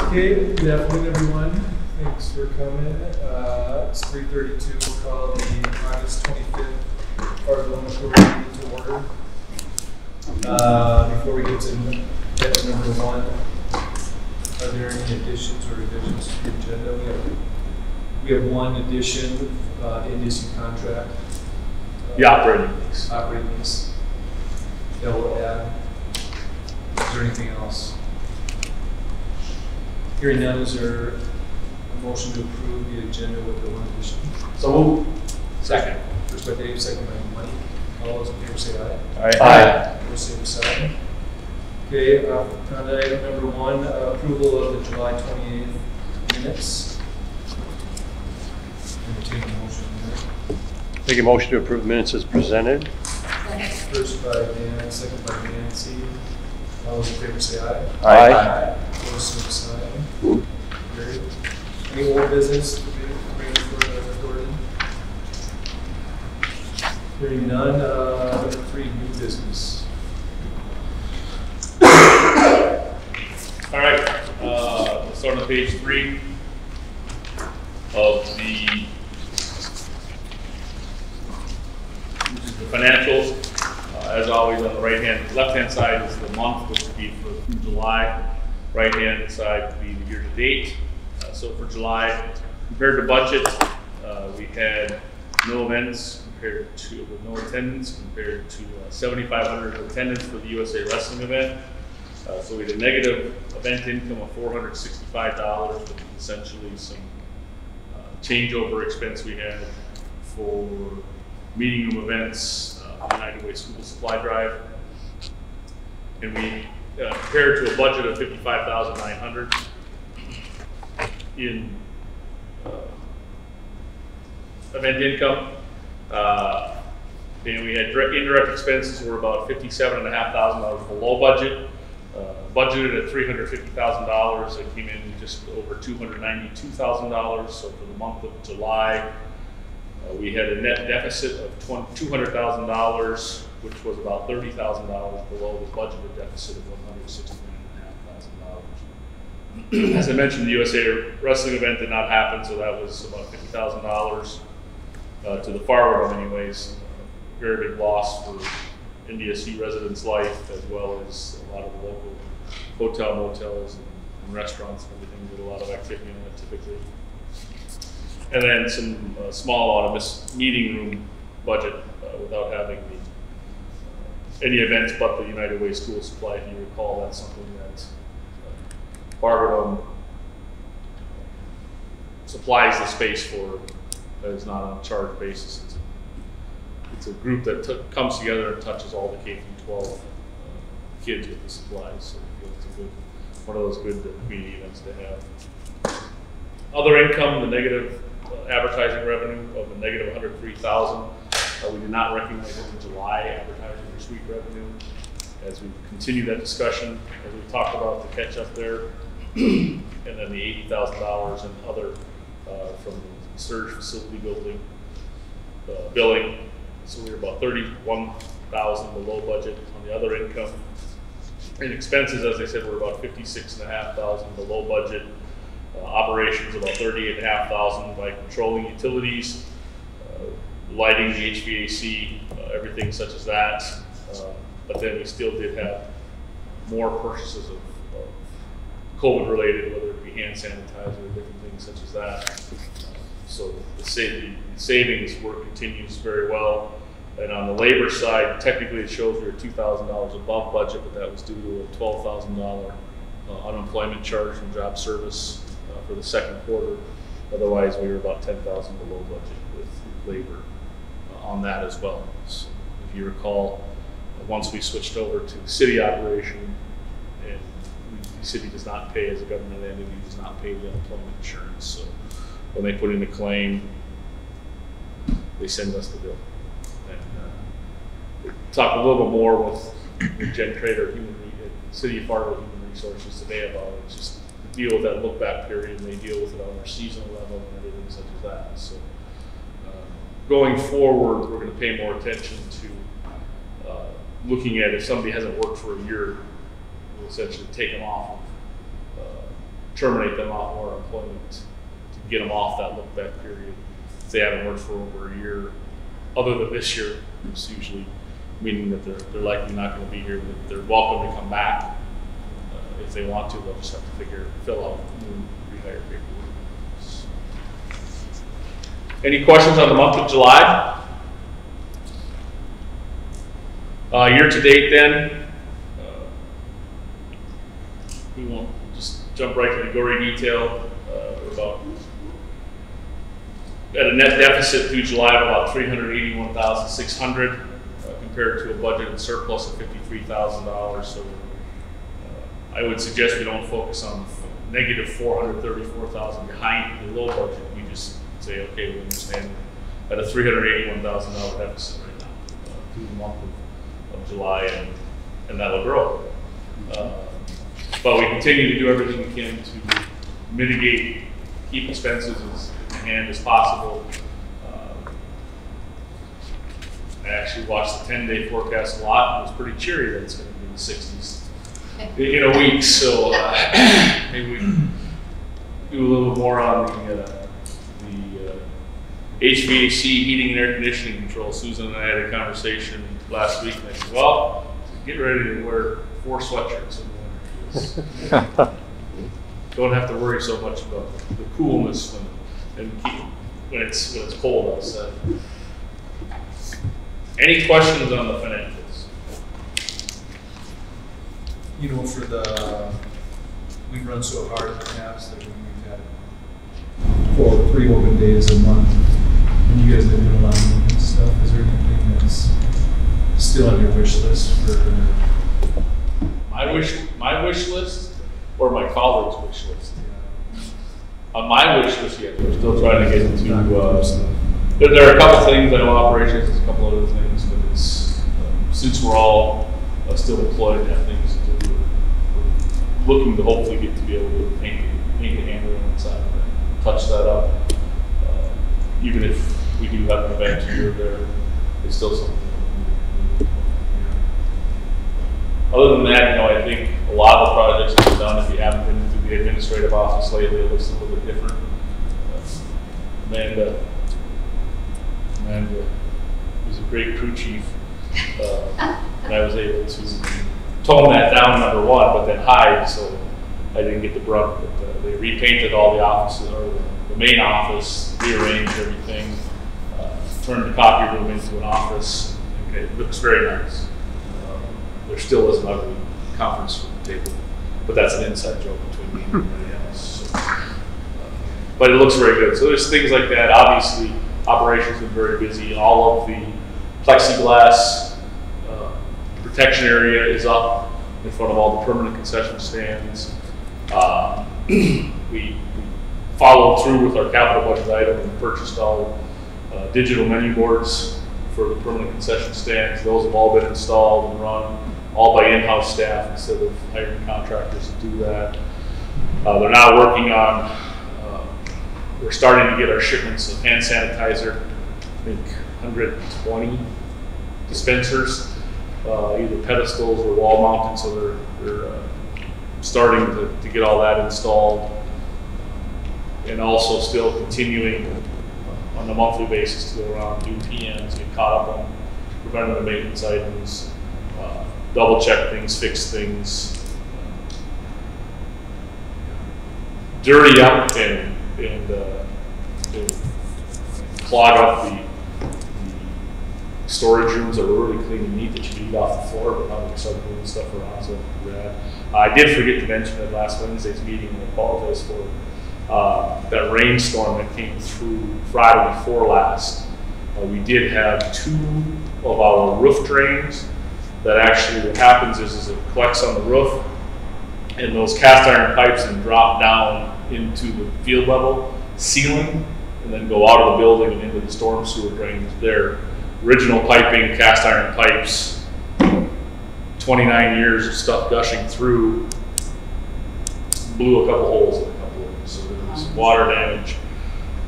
Okay, good afternoon, everyone. Thanks for coming. It's 3:32. We'll call the August 25th FARGODOME Authority to order. Before we get to item number one, are there any additions or revisions to the agenda? We have one addition, Ndsu contract. The operating lease. Operating lease. That will add. Is there anything else? Hearing none, is there a motion to approve the agenda with the one addition? So moved. Second. First by Dave, second by Mike. All those in favor say aye. Aye. Opposed, same sign. Okay, on item number one, approval of the July 28th minutes. Entertain a motion there. Make a motion to approve minutes as presented. First by Dan, second by Nancy. All those in favor say aye. Aye. Opposed, same sign. Carried. Any old business to bring before the authority? Hearing none, number three, new business. All right. Let's start on page 3 of the financials. As always, on the left-hand side is the month, which would be for July. Right-hand side would be the year-to-date. So for July, compared to budget, we had no events compared to, with no attendance, compared to 7,500 attendance for the USA Wrestling event. So we had a negative event income of $465, which is essentially some changeover expense we had for meeting room events, United Way School Supply Drive. And we compared to a budget of $55,900 in event income. And we had indirect expenses were about $57,500 below budget. Budgeted at $350,000. It came in just over $292,000. So for the month of July, we had a net deficit of $200,000, which was about $30,000 below the budgeted deficit of $169,500. As I mentioned, the USA Wrestling event did not happen, so that was about $50,000 to the FARGODOME anyways. Very big loss for Ndsu residents' life, as well as a lot of the local hotel, motels, and restaurants and everything. Did a lot of activity on that typically. And then some small amount of meeting room budget without having any events but the United Way School Supply. If you recall, that's something that FARGODOME supplies the space for. That is not on a charge basis. It's a group that comes together and touches all the K-12 kids with the supplies. So we feel it's one of those good community events to have. Other income, the negative advertising revenue of a negative $103,000. We did not recognize it in July advertising or suite revenue. As we continue that discussion, as we talked about the catch up there, and then the $80,000 in other from the surge facility building billing. So we were about $31,000 below budget on the other income. And expenses, as I said, were about $56,500 below budget. Operations about $38,500 by controlling utilities, lighting, the HVAC, everything such as that. But then we still did have more purchases of COVID related, whether it be hand sanitizer or different things such as that. So the savings work continues very well. And on the labor side, technically it shows we were $2,000 above budget, but that was due to a $12,000 unemployment charge from job service for the second quarter. Otherwise, we were about $10,000 below budget with labor on that as well. So if you recall, once we switched over to city operation, and the city does not pay, as a government entity, does not pay the unemployment insurance. So when they put in a claim, they send us the bill. And talk a little bit more with Jen Trader, City of Fargo Human Resources today about it. It's just to deal with that look back period, and they deal with it on their seasonal level and everything such as that. So going forward, we're going to pay more attention to looking at if somebody hasn't worked for a year, we'll essentially take them off terminate them off more employment to get them off that look back period. If they haven't worked for over a year, other than this year, it's usually meaning that they're likely not going to be here. But they're welcome to come back if they want to. They'll just have to fill out new rehire paperwork. Any questions on the month of July? Year to date, then. We won't just jump right to the gory detail. We're about at a net deficit through July of about $381,600 compared to a budgeted surplus of $53,000. So I would suggest we don't focus on negative $434,000 behind the low budget. We just say, okay, we understand at a $381,000 deficit right now through the month of July, and that'll grow. But we continue to do everything we can to mitigate, keep expenses as in hand as possible. I actually watched the 10-day forecast a lot. It was pretty cheery that it's going to be in the 60s in a week. So maybe we can do a little more on the HVAC, heating and air conditioning control. Susan and I had a conversation last week, and I said, well, get ready to wear 4 sweatshirts in the winter. Don't have to worry so much about the coolness when it's cold outside. Any questions on the financials? You know, we've run so hard in the past that we've had 3 open days a month, and you guys have been doing a lot of movement stuff. Is there anything that's still on your wish list for? My wish list, or my colleagues' wish list? On my wish list, yet we're still trying to get into. There are a couple things. I know operations. There's a couple other things, but it's since we're all still employed and have things to do, we're looking to hopefully get to be able to paint a handle inside of it, touch that up. Even if we do have an event here or there, it's still something. Other than that, I think a lot of the projects that we've done, if you haven't been through the administrative office lately, it looks a little bit different. Amanda was a great crew chief, and I was able to tone that down, number one, but then hide, so I didn't get the brunt. But they repainted all the offices, or the main office, rearranged everything, turned the copy room into an office. Okay, it looks very nice. There still is an ugly conference room table, but that's an inside joke between me and everybody else. So, but it looks very good. So there's things like that. Obviously, operations have been very busy. All of the plexiglass protection area is up in front of all the permanent concession stands. We followed through with our capital budget item and purchased all digital menu boards for the permanent concession stands. Those have all been installed and run, all by in-house staff instead of hiring contractors to do that. They're now working on, we're starting to get our shipments of hand sanitizer, I think 120 dispensers, either pedestals or wall mounted, so they're starting to get all that installed. And also still continuing on a monthly basis to go around, do PMs, get caught up on preventative maintenance items, double check things, fix things, dirty up and clog up the storage rooms that were really clean and neat that you could eat off the floor, but now they're starting moving stuff around, so rad. I did forget to mention at last Wednesday's meeting, and I apologize for that rainstorm that came through Friday before last. We did have 2 of our roof drains that actually, what happens is it collects on the roof, and those cast iron pipes then drop down into the field level ceiling and then go out of the building and into the storm sewer drains. Their original piping, cast iron pipes, 29 years of stuff gushing through, blew a couple holes in a couple of them. So there was water damage,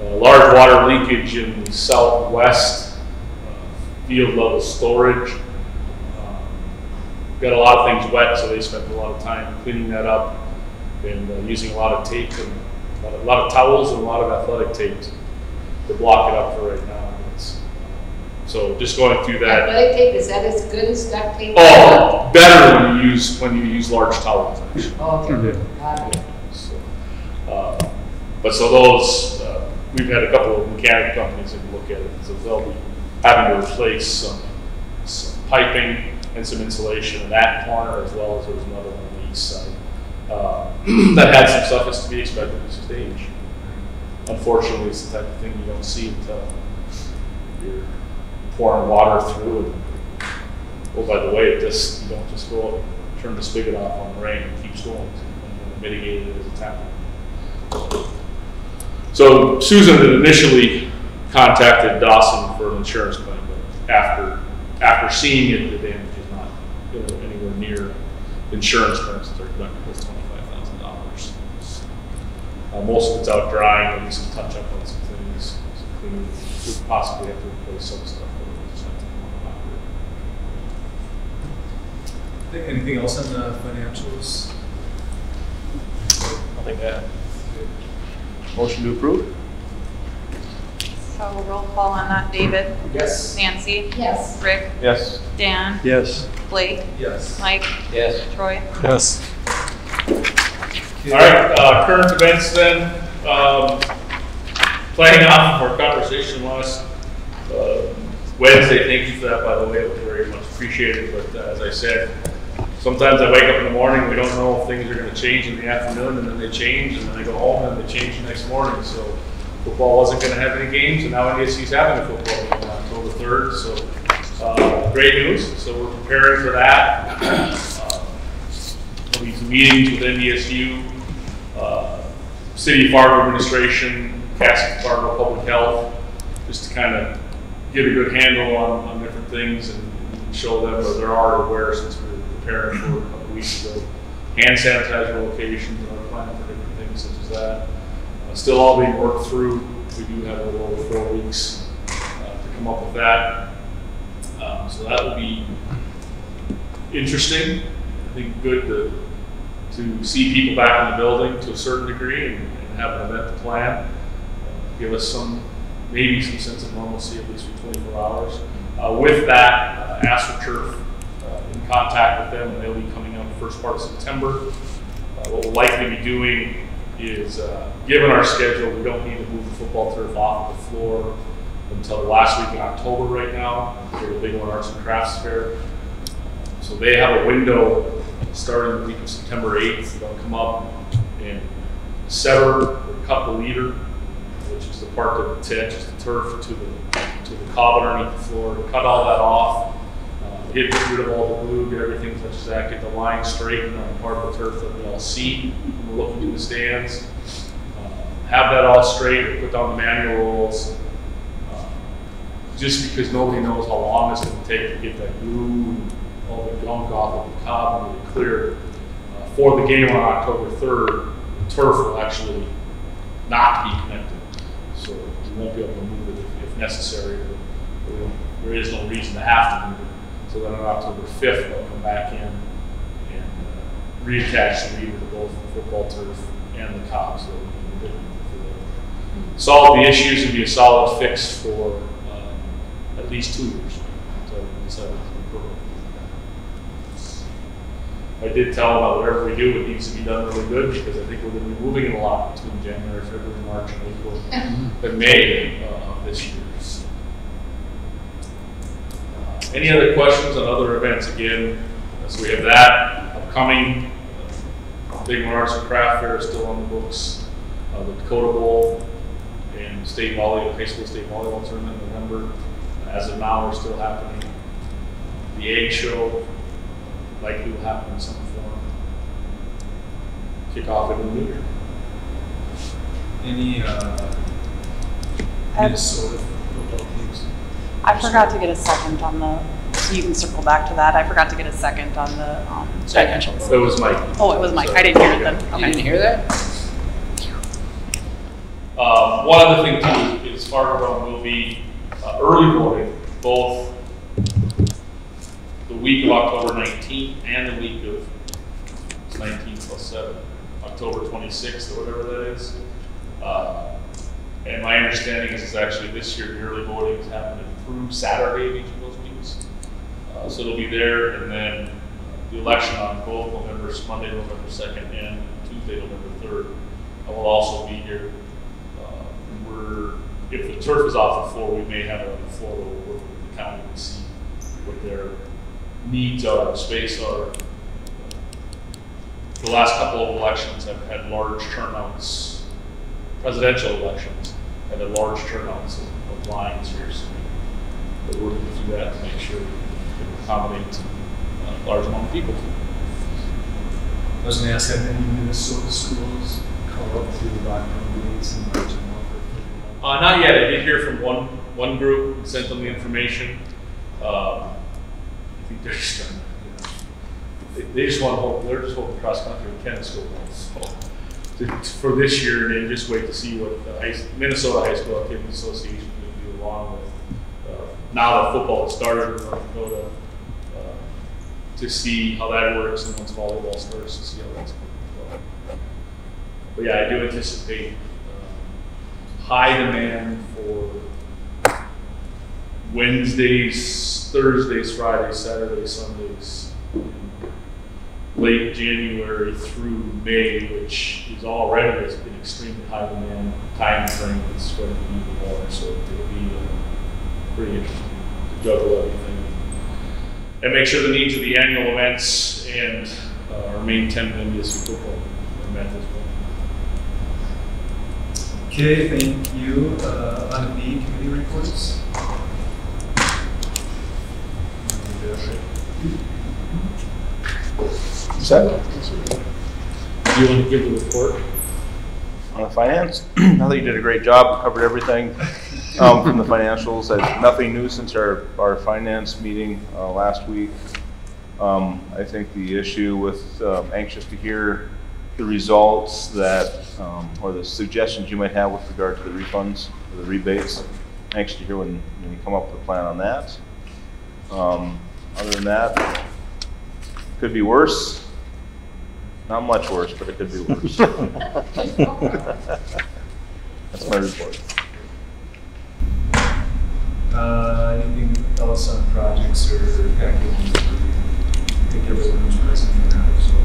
large water leakage in the southwest field level storage. Got a lot of things wet, so they spent a lot of time cleaning that up. and using a lot of tape and a lot of towels and a lot of athletic tape to block it up for right now. So just going through that. Athletic tape, is that as good as duct tape? Oh, better when you use large towels, actually. Oh, okay. Yeah. Got it. So those, we've had a couple of mechanic companies that look at it, so they'll be having to replace some piping and some insulation in that corner, as well as there's another one on the east side that had some stuff that's to be expected at this stage. Unfortunately, it's the type of thing you don't see until you're pouring water through. And, oh, by the way, you don't just go and turn the spigot off on the rain; it keeps going and mitigate it as it's happening. So Susan had initially contacted Dawson for an insurance claim, but after seeing it, the damage is not anywhere near insurance claims. Their deductible is $25,000. Most of it's out drying, maybe some touch up on some things. We possibly have to replace some stuff, but we'll just have to come up with it. Anything else on the financials? Nothing to add. Motion to approve? So roll call on that. David? Yes. Nancy? Yes. Rick? Yes. Dan? Yes. Blake? Yes. Mike? Yes. Troy? Yes. All right, current events then. Playing off of our conversation last Wednesday, thank you for that, by the way, it was very much appreciated. But as I said, sometimes I wake up in the morning, we don't know if things are going to change in the afternoon, and then they change, and then I go home and they change the next morning. So football wasn't going to have any games, and now NDSU's having a football game on October 3rd. So great news. So we're preparing for that. There'll be some meetings with NDSU, City of Fargo administration, Cascade Fargo Public Health, just to kind of get a good handle on different things and show them what they're already aware since we were preparing for a couple weeks ago. Hand sanitizer locations and our plan for different things such as that. Still all being worked through. We do have a little over 4 weeks to come up with that. So that will be interesting. I think good to see people back in the building to a certain degree and have an event to plan. Give us maybe some sense of normalcy, at least for 24 hours. With that, ask for turf, in contact with them, and they'll be coming out the first part of September. What we'll likely be doing is, given our schedule, we don't need to move the football turf off of the floor until the last week in October right now for the Big One Arts and Crafts Fair. So they have a window starting the week of September 8th. They'll come up and sever or cut the leader, which is the part that attaches the turf to the cob underneath the floor, cut all that off, get rid of all the glue, get everything such as that, get the line straightened on the part of the turf that we all see when we're looking in the stands. Have that all straight, put down the manual rolls, just because nobody knows how long it's going to take to get that glue, all the gunk off of the cob and get it clear. For the game on October 3rd, the turf will actually not be connected. So we won't be able to move it if necessary. There is no reason to have to move it. So then on October 5th, they'll come back in and reattach the leader to both the football turf and the cob, so we can solve the issues and be a solid fix for at least 2 years until we decide to improve. I did tell them that whatever we do, it needs to be done really good, because I think we're going to be moving it a lot between January, February, March, and April, and May of this year. So, any other questions on other events? Again, so we have that upcoming. Big One Arts and Craft Fair is still on the books. The Dakota Bowl and state volleyball, high school state volleyball tournament in November. As of now, we're still happening. The Egg Show likely will happen in some form. Kick off in the new year. Any Minnesota football teams? I forgot to get a second on the, so you can circle back to that. I forgot to get a second on the financials. It was Mike. Oh, it was Mike. I didn't hear it then. You Okay. didn't hear that? One other thing too is FARGODOME will be early voting both the week of October 19th and the week of 19 plus 7. October 26th or whatever that is. And my understanding is actually this year the early voting is happening through Saturday each of those weeks. So it'll be there, and then the election on both Monday, November 2nd and Tuesday, November 3rd will also be here. If the turf is off the floor, we may have it on the floor, but we'll work with the county to see what their needs are, space are. The last couple of elections have had large turnouts. Presidential elections have had large turnouts of lines here, so we're working through that to make sure we can accommodate a large amount of people. I was gonna ask, have any Minnesota schools call up to lockdown dates and march them off? Not yet. I did hear from one group and sent them the information. I think they're just trying to, they just want to hold, they're just holding cross country and tennis school. So for this year, they just wait to see what the Minnesota High School Activities Association will do along with, now that football has started in North Dakota, to see how that works, and once volleyball starts, to see how that's going. But yeah, I do anticipate high demand for Wednesdays, Thursdays, Fridays, Saturdays, Sundays, late January through May, which is already has been extremely high demand time frame. It's going to be even more, so it'll be pretty interesting to juggle everything and make sure the needs of the annual events and our main 10 Ndsu football are met as well. Okay, thank you. On the B, committee reports. Set. Do you want to give the report? On the finance, I think you did a great job. We covered everything from the financials. Nothing new since our finance meeting last week. I think the issue with anxious to hear the results that, or the suggestions you might have with regard to the refunds, or the rebates. Anxious to hear when you come up with a plan on that. Other than that, could be worse. Not much worse, but it could be worse. That's my report. Anything else on projects or packages? I think everyone was present for that. So,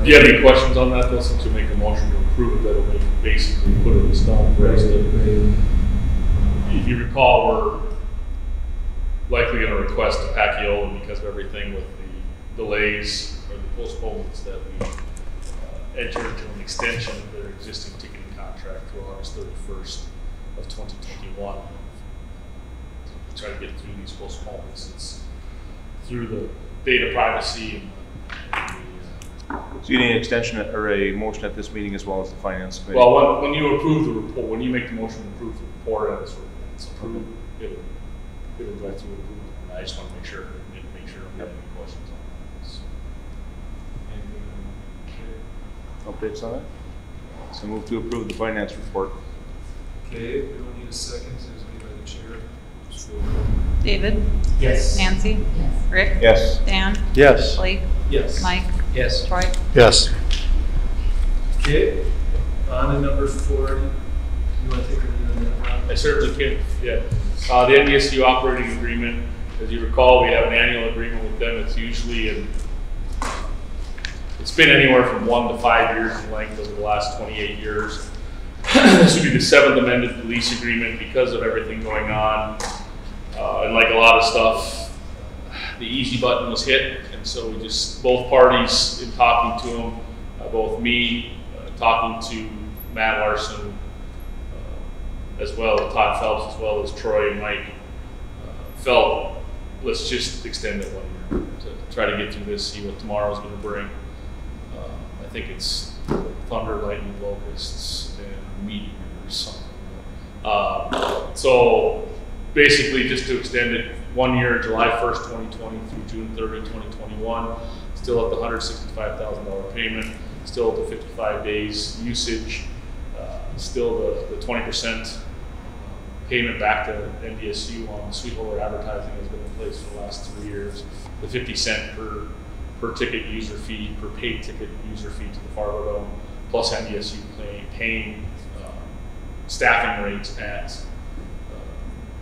Do you have any questions on that, though, since you make a motion to approve it, that'll make basically put it in stone. right. If you recall, we're likely going to request a Pacquiao because of everything with the delays or the postponements that we entered into an extension of their existing ticketing contract through August 31st of 2021. To try to get through these postponements. It's through the data privacy and So you need an extension or a motion at this meeting as well as the finance committee? well, when you approve the report, when you make the motion to approve the report and it's approved, it'll go through approval. And I just want to make sure we don't have any questions on this. Updates on it? So move to approve the finance report. Okay, we don't need a second. It was made by the chair. Just go. David? Yes. Nancy? Yes. Rick? Yes. Dan? Yes. Blake? Yes. Mike? Yes. Troy? Yes. Okay, on to number 4. You want to take a lead on that, Rob? I certainly can, yeah. The Ndsu operating agreement, as you recall, we have an annual agreement with them. It's usually it's been anywhere from 1 to 5 years in length over the last 28 years. This would be the 7th amended lease agreement because of everything going on. And like a lot of stuff, the easy button was hit. And so we just, both parties in talking to them, both me, talking to Matt Larson, as well as Todd Phelps, as well as Troy and Mike, felt let's just extend it 1 year to try to get through this, see what tomorrow's going to bring. I think it's thunder, lightning, locusts, and meat or something. So basically, just to extend it 1 year, July 1st, 2020 through June 30, 2021, still at the $165,000 payment, still at the 55 days usage, still the 20% payment back to NDSU on sweetholder advertising has been in place for the last 3 years. The 50 cent per per ticket user fee, per paid ticket user fee to the FARGODOME, plus NDSU paying staffing rates at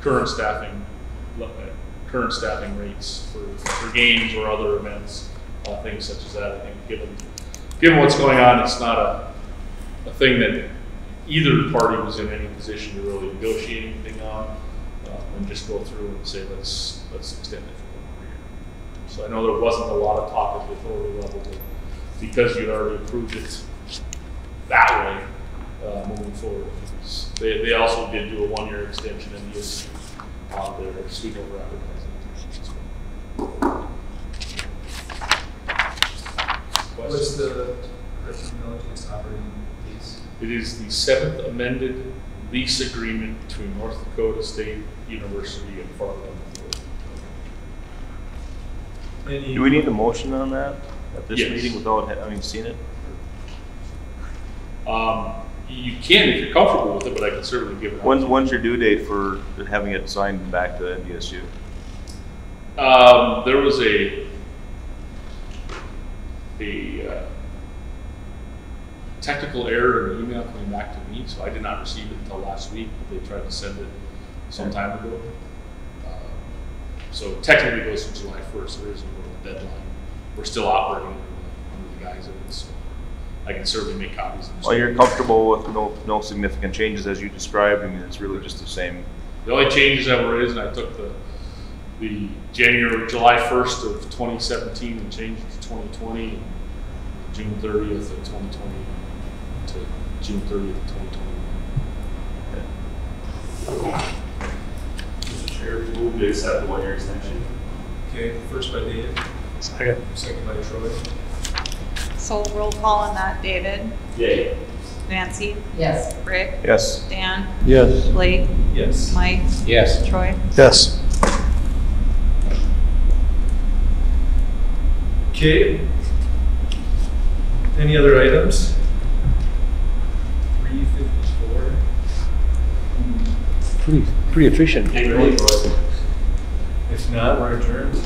current staffing rates for games or other events, things such as that. I think given what's going on, it's not a thing that either party was in any position to really negotiate anything on, and just go through and say let's extend it for 1 more year. So I know there wasn't a lot of talk at the authority level, but because you'd already approved it that way, moving forward. They also did do a 1-year extension in the issue on their sweep over advertising. What's the curriculum military's operating lease? It is the 7th amended lease agreement between North Dakota State University and FARGODOME Authority. Do we need a motion on that at this Yes. meeting without having seen it? You can if you're comfortable with it, but I can certainly give it. When's your due date for having it signed back to NDSU? There was a technical error in the email coming back to me, so I did not receive it until last week. They tried to send it some time ago. So technically it goes to July 1st. There is a little deadline. We're still operating under the guise of it, so I can certainly make copies. Well, you're comfortable with no significant changes as you described. I mean, it's really just the same. The only changes that were and I took the July 1st of 2017 and changed it to 2020, and June 30th of 2020 to June 30th of 2021. Mr. Chair, move to accept the 1-year extension. Okay, first by David. Second by Troy. So roll call on that, David, Yay. Nancy, Yes. Rick, Yes. Dan, Yes. Blake, Yes. Mike, Yes. Troy. Yes. Okay. Any other items? 354. Pretty efficient. Take it away, Troy. If not, we're adjourned.